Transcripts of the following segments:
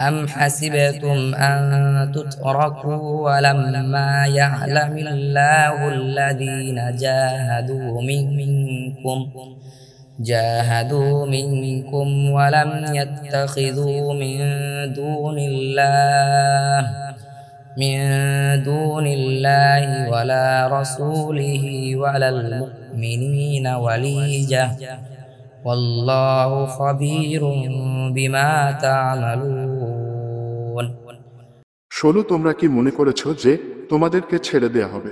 أم حسبتم أن تتركوا ولما يعلم الله الذين جاهدوا منكم ولم يتخذوا من دون الله ولا رسوله ولا المؤمنين وليجة والله خبير بما تعملون শোনো, তোমরা কি মনে করেছ যে তোমাদেরকে ছেড়ে দেয়া হবে,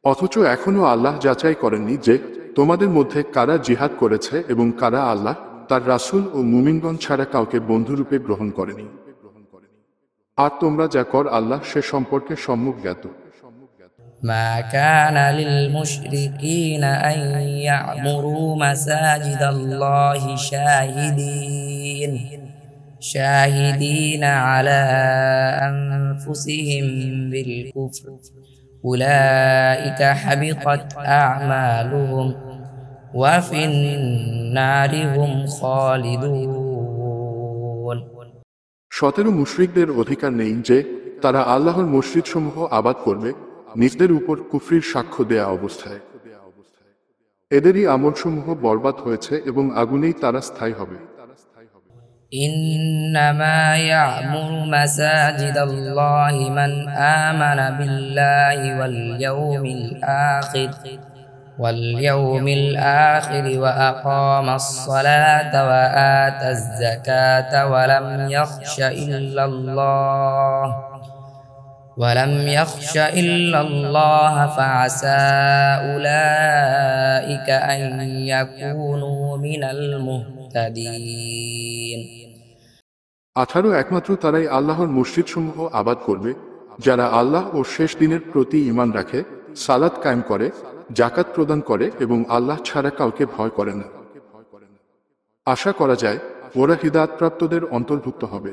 অথচ এখনো আল্লাহ যাচাই করেননি যে তোমাদের মধ্যে কারা জিহাদ করেছে এবং কারা আল্লাহ, তার রাসূল ও মুমিনগণ ছাড়া কাউকে বন্ধুরূপে গ্রহণ করেনি। আর তোমরা যা কর আল্লাহ সে সম্পর্কে সম্যক জ্ঞাত। ما كان للمشركين أن يعمروا مساجد الله شاهدين على أنفسهم بالكفر أولئك حبطت أعمالهم وفي النار هم خالدون 17 মুশরিকদের অধিকার নেই যে তারা আল্লাহর মসজিদসমূহ আবাদ করবে নিজেদের উপর কুফরির সাক্ষ্য দেয়া অবস্থায়। এদেরই আমলসমূহ বরবাদ হয়েছে এবং আগুনেই তারা স্থায়ী হবে। إنما يعمر مساجد الله من آمن بالله واليوم الآخر وأقام الصلاة وآتى الزكاة ولم يخش إلا الله فعسى أولئك أن يكونوا من المهتدين 18 একমাত্র তারাই আল্লাহর মসজিদসমূহ আবাদ করবে যারা আল্লাহ ও শেষ দিনের প্রতি ঈমান রাখে, সালাত কায়েম করে, যাকাত প্রদান করে এবং আল্লাহ ছাড়া কাউকে ভয় করে না। আশা করা যায় ওরা হিদায়াতপ্রাপ্তদের অন্তর্ভুক্ত হবে।